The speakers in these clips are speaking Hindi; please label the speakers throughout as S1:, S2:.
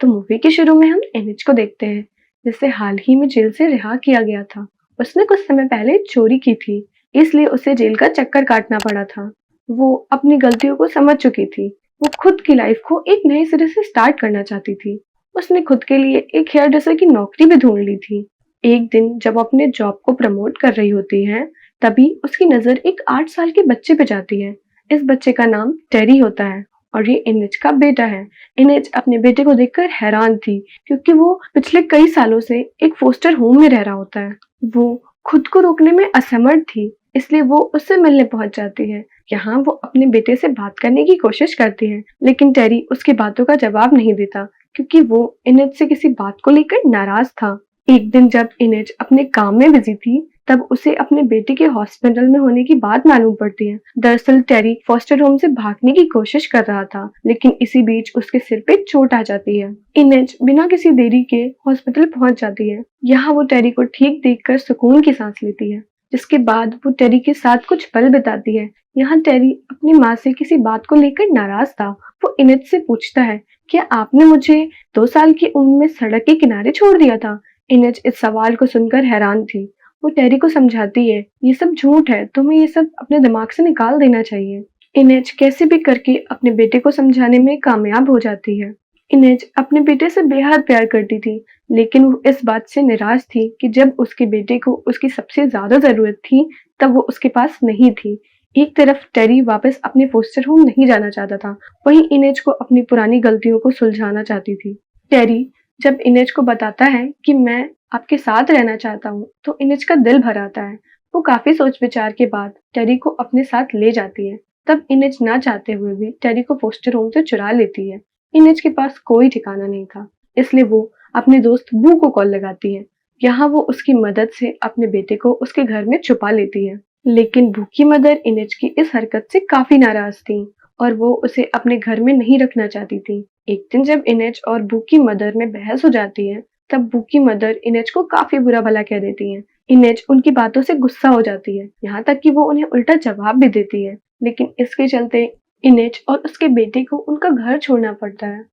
S1: तो मूवी के शुरू में हम एनिच को देखते हैं, जिसे हाल ही में जेल से रिहा किया गया था। उसने कुछ समय पहले चोरी की थी, इसलिए उसे जेल का चक्कर काटना पड़ा था। वो अपनी गलतियों को समझ चुकी थी। वो खुद की लाइफ को एक नए सिरे से स्टार्ट करना चाहती थी। उसने खुद के लिए एक हेयर ड्रेसर की नौकरी भी ढूंढ ली थी। एक दिन जब वो अपने जॉब को प्रमोट कर रही होती है, तभी उसकी नजर एक 8 साल के बच्चे पे जाती है। इस बच्चे का नाम टेरी होता है और ये इनेज का बेटा है। इनेज अपने बेटे को देखकर हैरान थी, क्योंकि वो पिछले कई सालों से एक फोस्टर होम में रह रहा होता है। वो खुद को रोकने में असमर्थ थी, इसलिए वो उससे मिलने पहुंच जाती है। यहाँ वो अपने बेटे से बात करने की कोशिश करती है, लेकिन टेरी उसकी बातों का जवाब नहीं देता, क्योंकि वो इनेज से किसी बात को लेकर नाराज था। एक दिन जब इनेज अपने काम में बिजी थी, तब उसे अपने बेटे के हॉस्पिटल में होने की बात मालूम पड़ती है। दरअसल टेरी फॉस्टर होम से भागने की कोशिश कर रहा था, लेकिन इसी बीच उसके सिर पे चोट आ जाती है। इनेज बिना किसी देरी के हॉस्पिटल पहुंच जाती है। यहाँ वो टेरी को ठीक देखकर सुकून की सांस लेती है, जिसके बाद वो टेरी के साथ कुछ पल बिताती है। यहाँ टेरी अपनी माँ से किसी बात को लेकर नाराज था। वो इनेज से पूछता है, क्या आपने मुझे 2 साल की उम्र में सड़क के किनारे छोड़ दिया था? इनेज इस सवाल को सुनकर हैरान थी। वो टेरी को समझाती है, ये सब झूठ है, तुम्हें ये सब अपने दिमाग से निकाल देना चाहिए। इनेज कैसे भी करके अपने बेटे को समझाने में कामयाब हो जाती है। इनेज अपने बेटे से बेहद प्यार करती थी, लेकिन वो इस बात से निराश थी कि जब उसके बेटे को उसकी सबसे ज्यादा जरूरत थी, तब वो उसके पास नहीं थी। एक तरफ टेरी वापस अपने फोस्टर होम नहीं जाना चाहता था, वहीं इनेज को अपनी पुरानी गलतियों को सुलझाना चाहती थी। टेरी जब इनेज को बताता है कि मैं आपके साथ रहना चाहता हूँ, तो इनेज का दिल भर आता है। वो काफी सोच विचार के बाद टेरी को अपने साथ ले जाती है। तब इनेज ना चाहते हुए भी टेरी को फोस्टर होम से चुरा लेती है। इनेज के पास कोई ठिकाना नहीं था, इसलिए वो अपने दोस्त बू को कॉल लगाती है। यहाँ वो उसकी मदद से अपने बेटे को उसके घर में छुपा लेती है। लेकिन बू की मदर इनेज की इस हरकत से काफी नाराज थी और वो उसे अपने घर में नहीं रखना चाहती थी। एक दिन जब इनेज और बू की मदर में बहस हो जाती है, तब बू की मदर इनेज को काफी बुरा भला कह देती है। इनेज उनकी बातों से गुस्सा हो जाती है, यहाँ तक कि वो उन्हें उल्टा जवाब भी देती है। लेकिन इसके चलते इनेज और उसके बेटे को उनका घर छोड़ना पड़ता है।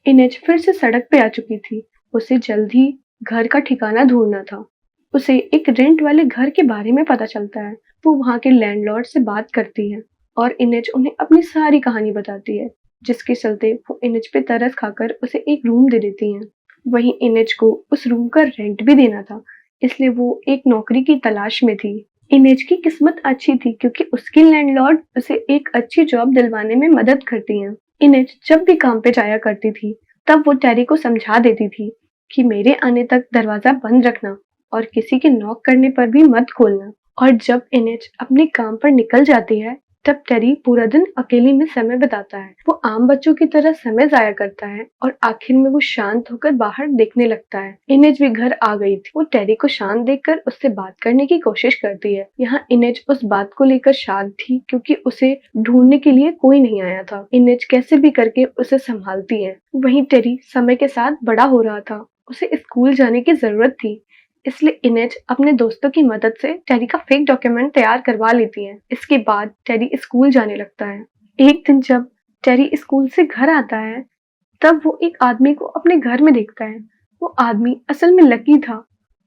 S1: इनेज फिर से सड़क पे आ चुकी थी। उसे जल्द ही घर का ठिकाना ढूंढना था। उसे एक रेंट वाले घर के बारे में पता चलता है। वो वहाँ के लैंडलॉर्ड से बात करती है और इनेज उन्हें अपनी सारी कहानी बताती है, जिसके चलते वो इनेज पे तरस खाकर उसे एक रूम दे देती हैं। वहीं इनेज को उस रूम का रेंट भी देना था, इसलिए वो एक नौकरी की तलाश में थी। इनेज की किस्मत अच्छी थी, क्योंकि उसकी लैंडलॉर्ड उसे एक अच्छी जॉब दिलवाने में मदद करती हैं। इनेज जब भी काम पे जाया करती थी, तब वो टेरी को समझा देती थी कि मेरे आने तक दरवाजा बंद रखना और किसी के नॉक करने पर भी मत खोलना। और जब इनेज अपने काम पर निकल जाती है, तब टेरी पूरा दिन अकेले में समय बिताता है। वो आम बच्चों की तरह समय जाया करता है और आखिर में वो शांत होकर बाहर देखने लगता है। इनेज भी घर आ गई थी। वो टेरी को शांत देखकर उससे बात करने की कोशिश करती है। यहाँ इनेज उस बात को लेकर शांत थी, क्योंकि उसे ढूंढने के लिए कोई नहीं आया था। इनेज कैसे भी करके उसे संभालती है। वहीं टेरी समय के साथ बड़ा हो रहा था। उसे स्कूल जाने की जरूरत थी, इसलिए इनेज अपने दोस्तों की मदद से टेरी का फेक डॉक्यूमेंट तैयार करवा लेती है। इसके बाद टेरी स्कूल जाने लगता है। एक दिन जब टेरी स्कूल से घर आता है, तब वो एक आदमी को अपने घर में देखता है। वो आदमी असल में लकी था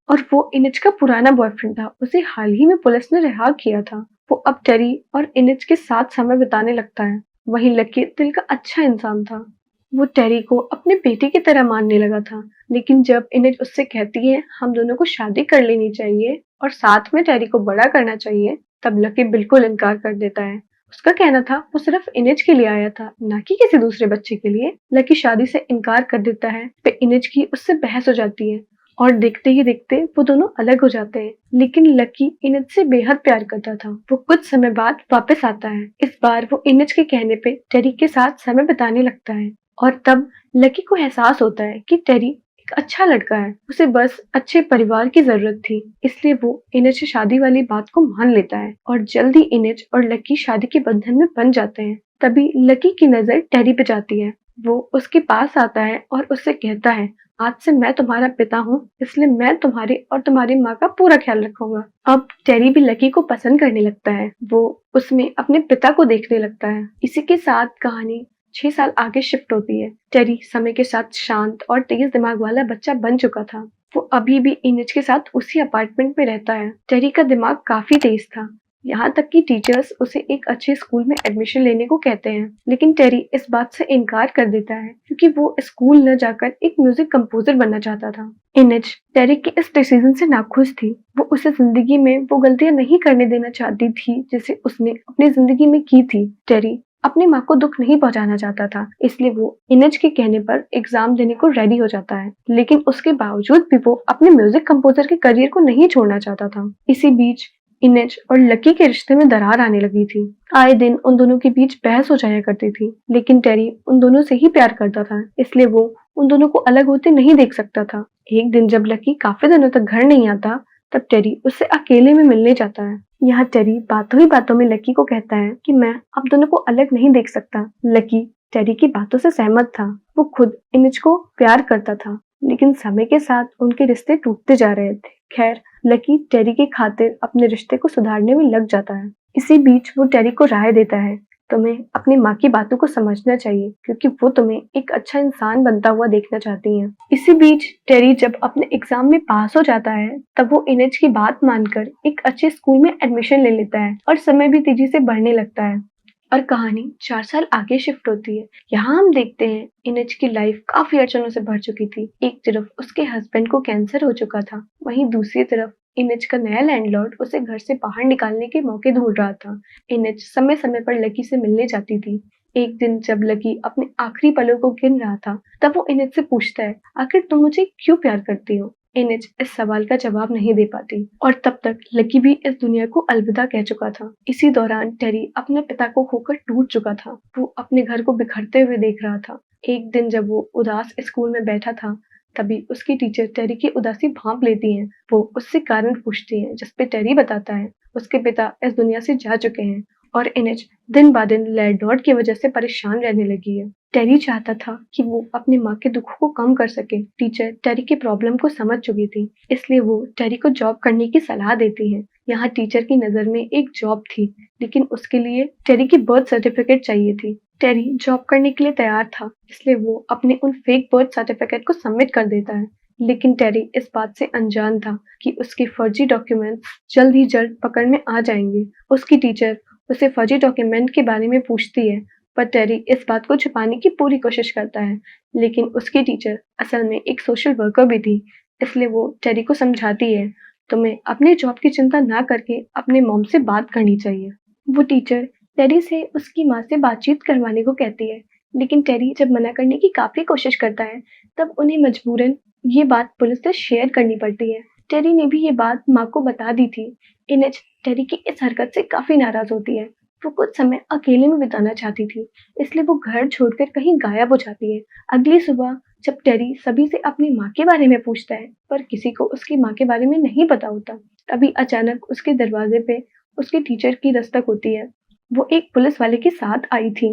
S1: और वो इनेज का पुराना बॉयफ्रेंड था। उसे हाल ही में पुलिस ने रिहा किया था। वो अब टेरी और इनेज के साथ समय बिताने लगता है। वहीं लकी दिल का अच्छा इंसान था। वो टेरी को अपने बेटे की तरह मानने लगा था। लेकिन जब इनेज उससे कहती है हम दोनों को शादी कर लेनी चाहिए और साथ में टेरी को बड़ा करना चाहिए, तब लकी बिल्कुल इनकार कर देता है। उसका कहना था वो सिर्फ इनेज के लिए आया था, ना कि किसी दूसरे बच्चे के लिए। लकी शादी से इनकार कर देता है। फिर इनेज की उससे बहस हो जाती है और देखते ही देखते वो दोनों अलग हो जाते हैं। लेकिन लकी इनेज से बेहद प्यार करता था। वो कुछ समय बाद वापस आता है। इस बार वो इनेज के कहने पे टेरी के साथ समय बिताने लगता है और तब लकी को एहसास होता है कि टेरी एक अच्छा लड़का है। उसे बस अच्छे परिवार की जरूरत थी, इसलिए वो इनेज से शादी वाली बात को मान लेता है और जल्द ही इनेज और लकी शादी के बंधन में बन जाते हैं। तभी लकी की नजर टेरी पे जाती है। वो उसके पास आता है और उससे कहता है आज से मैं तुम्हारा पिता हूँ, इसलिए मैं तुम्हारी और तुम्हारी माँ का पूरा ख्याल रखूंगा। अब टेरी भी लकी को पसंद करने लगता है। वो उसमें अपने पिता को देखने लगता है। इसी के साथ कहानी 6 साल आगे शिफ्ट होती है। टेरी समय के साथ शांत और तेज दिमाग वाला बच्चा बन चुका था। वो अभी भी इनेज के साथ उसी अपार्टमेंट में रहता है। टेरी का दिमाग काफी तेज था, यहाँ तक कि टीचर्स उसे एक अच्छे स्कूल में एडमिशन लेने को कहते हैं, लेकिन टेरी इस बात से इनकार कर देता है क्योंकि वो स्कूल न जाकर एक म्यूजिक कंपोजर बनना चाहता था। इनेज टेरी के इस डिसीजन से नाखुश थी। वो उसे जिंदगी में वो गलतियां नहीं करने देना चाहती थी जिसे उसने अपनी जिंदगी में की थी। टेरी अपनी माँ को दुख नहीं पहुंचाना चाहता था, इसलिए वो इनेज के कहने पर एग्जाम देने को रेडी हो जाता है, लेकिन उसके बावजूद भी वो अपने म्यूजिक कंपोजर के करियर को नहीं छोड़ना चाहता था। इसी बीच इनेज और लकी के रिश्ते में दरार आने लगी थी। आए दिन उन दोनों के बीच बहस हो जाया करती थी, लेकिन टेरी उन दोनों से ही प्यार करता था, इसलिए वो उन दोनों को अलग होते नहीं देख सकता था। एक दिन जब लकी काफी दिनों तक घर नहीं आता, तब टेरी उससे अकेले में मिलने जाता है। यहाँ टेरी बातों ही बातों में लकी को कहता है कि मैं आप दोनों को अलग नहीं देख सकता। लकी टेरी की बातों से सहमत था। वो खुद इमेज को प्यार करता था, लेकिन समय के साथ उनके रिश्ते टूटते जा रहे थे। खैर, लकी टेरी की खातिर अपने रिश्ते को सुधारने में लग जाता है। इसी बीच वो टेरी को राय देता है, तुम्हें अपनी माँ की बातों को समझना चाहिए क्योंकि वो तुम्हें एक अच्छा इंसान बनता हुआ देखना चाहती हैं। इसी बीच टेरी जब अपने एग्जाम में पास हो जाता है, तब वो इनेज की बात मानकर एक अच्छे स्कूल में एडमिशन ले लेता है और समय भी तेजी से बढ़ने लगता है। और कहानी 4 साल आगे शिफ्ट होती है। यहाँ हम देखते हैं इनेज की लाइफ काफी अड़चनों से भर चुकी थी। एक तरफ उसके हस्बैंड को कैंसर हो चुका था, वहीं दूसरी तरफ इनेज का नया लैंडलॉर्ड उसे घर से बाहर निकालने के मौके ढूंढ रहा था। इनेज समय समय पर लकी से मिलने जाती थी। एक दिन जब लकी अपने आखिरी पलों को गिन रहा था, तब वो इनेज से पूछता है, आखिर तुम मुझे क्यों प्यार करती हो? इनेज इस सवाल का जवाब नहीं दे पाती और तब तक लकी भी इस दुनिया को अलविदा कह चुका था। इसी दौरान टेरी अपने पिता को खोकर टूट चुका था। वो अपने घर को बिखरते हुए देख रहा था। एक दिन जब वो उदास स्कूल में बैठा था, तभी उसकी टीचर टेरी की उदासी भांप लेती हैं। वो उससे कारण पूछती हैं, जिसपे टेरी बताता है उसके पिता इस दुनिया से जा चुके हैं और इनेज दिन ब दिन लैंडलॉर्ड की वजह से परेशान रहने लगी है। टेरी चाहता था कि वो अपनी माँ के दुख को कम कर सके। टीचर टेरी की प्रॉब्लम को समझ चुकी थी, इसलिए वो टेरी को जॉब करने की सलाह देती हैं। यहाँ टीचर की नजर में एक जॉब थी, लेकिन उसके लिए टेरी की बर्थ सर्टिफिकेट चाहिए थी। टेरी जॉब करने के लिए तैयार था, इसलिए वो अपने उन फेक बर्थ सर्टिफिकेट को सबमिट कर देता है। लेकिन टेरी इस बात से अनजान था कि उसके फर्जी डॉक्यूमेंट्स जल्द ही जल्द पकड़ में आ जाएंगे। उसकी टीचर उसे फर्जी डॉक्यूमेंट के बारे में पूछती है, पर टेरी इस बात को छुपाने की पूरी कोशिश करता है। लेकिन उसकी टीचर असल में एक सोशल वर्कर भी थी, इसलिए वो टेरी को समझाती है, तुम्हें अपने जॉब की चिंता ना करके अपने मॉम से बात करनी चाहिए। वो टीचर टेरी से उसकी माँ से बातचीत करवाने को कहती है, लेकिन टेरी जब मना करने की काफी कोशिश करता है, तब उन्हें मजबूरन ये बात पुलिस से शेयर करनी पड़ती है। टेरी ने भी ये बात माँ को बता दी थी। इनेज टेरी की इस हरकत से काफी नाराज होती है। वो कुछ समय अकेले में बिताना चाहती थी, इसलिए वो घर छोड़कर कहीं गायब हो जाती है। अगली सुबह जब टेरी सभी से अपनी माँ के बारे में पूछता है, पर किसी को उसकी माँ के बारे में नहीं पता होता, तभी अचानक उसके दरवाजे पे उसकी टीचर की दस्तक होती है। वो एक पुलिस वाले के साथ आई थी।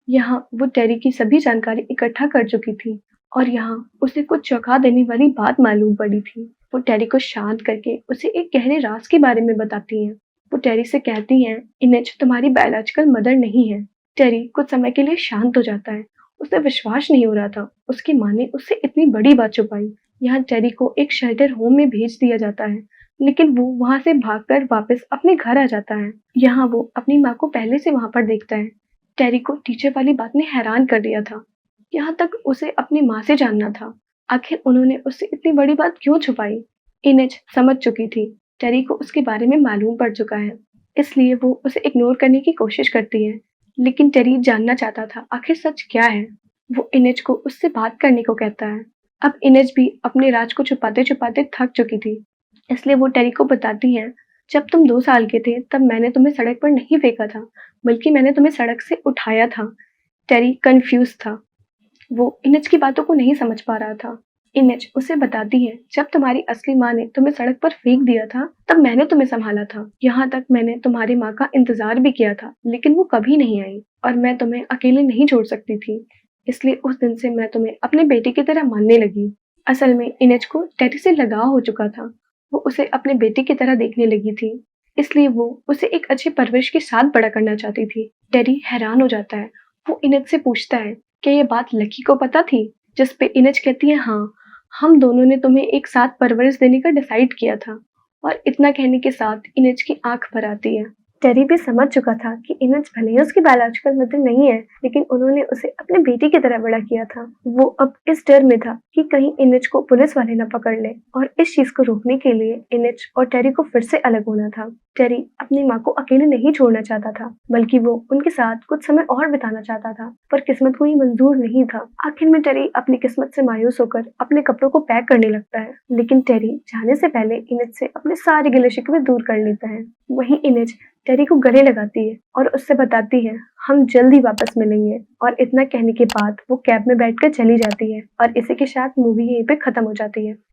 S1: यहाँ वो टेरी की सभी जानकारी इकट्ठा कर चुकी थी और यहाँ उसे कुछ चौंका देने वाली बात मालूम पड़ी थी। वो टेरी को शांत करके उसे एक गहरे राज के बारे में बताती हैं। वो टेरी से कहती हैं, इनेज तुम्हारी बायोलॉजिकल मदर नहीं है। टेरी कुछ समय के लिए शांत हो जाता है। उसे विश्वास नहीं हो रहा था उसकी माँ ने उससे इतनी बड़ी बात छुपाई। यहाँ टेरी को एक शेल्टर होम में भेज दिया जाता है, लेकिन वो वहां से भागकर वापस अपने घर आ जाता है। यहाँ वो अपनी माँ को पहले से वहां पर देखता है। टेरी को टीचर वाली बात ने हैरान कर दिया था। यहाँ तक उसे अपनी माँ से जानना था, आखिर उन्होंने उससे इतनी बड़ी बात क्यों छुपाई। इनेज समझ चुकी थी टेरी को उसके बारे में मालूम पड़ चुका है, इसलिए वो उसे इग्नोर करने की कोशिश करती है। लेकिन टेरी जानना चाहता था आखिर सच क्या है। वो इनेज को उससे बात करने को कहता है। अब इनेज भी अपने राज को छुपाते छुपाते थक चुकी थी, इसलिए वो टेरी को बताती है, जब तुम 2 साल के थे तब मैंने तुम्हें सड़क पर नहीं फेंका था, बल्कि मैंने तुम्हें सड़क से उठाया था। टेरी कंफ्यूज था। वो इनेज की बातों को नहीं समझ पा रहा था। इनेज उसे बताती है, जब तुम्हारी असली माँ ने तुम्हें सड़क पर फेंक दिया था, तब मैंने तुम्हें संभाला था। यहाँ तक मैंने तुम्हारी माँ का इंतजार भी किया था, लेकिन वो कभी नहीं आई और मैं तुम्हें अकेले नहीं छोड़ सकती थी। इसलिए उस दिन से मैं तुम्हें अपने बेटे की तरह मानने लगी। असल में इनेज को टेरी से लगाव हो चुका था। वो उसे अपने बेटे की तरह देखने लगी थी, इसलिए वो उसे एक अच्छी परवरिश के साथ बड़ा करना चाहती थी। टेरी हैरान हो जाता है वो इनेज से पूछता है, क्या ये बात लकी को पता थी? जिस पे इनेज कहती है, हाँ, हम दोनों ने तुम्हें एक साथ परवरिश देने का डिसाइड किया था। और इतना कहने के साथ इनेज की आंख भर आती है। टेरी भी समझ चुका था कि इनेज भले ही उसकी बायोलॉजिकल मदर नहीं है, लेकिन उन्होंने उसे अपने बेटे की तरह बड़ा किया था। वो अब इस डर में था कि कहीं इनेज को पुलिस वाले न पकड़ ले, और इस चीज को रोकने के लिए इनेज और टेरी को फिर से अलग होना था। टेरी अपनी माँ को अकेले नहीं छोड़ना चाहता था, बल्कि वो उनके साथ कुछ समय और बिताना चाहता था, पर किस्मत को ये मंजूर नहीं था। आखिर में टेरी अपनी किस्मत से मायूस होकर अपने कपड़ों को पैक करने लगता है, लेकिन टेरी जाने से पहले इनेज से अपने सारे गिले शिकवे दूर कर लेता है। वहीं इनेज टेरी को गले लगाती है और उससे बताती है, हम जल्द ही वापस मिलेंगे। और इतना कहने के बाद वो कैब में बैठकर चली जाती है, और इसी के साथ मूवी यहीं पे खत्म हो जाती है।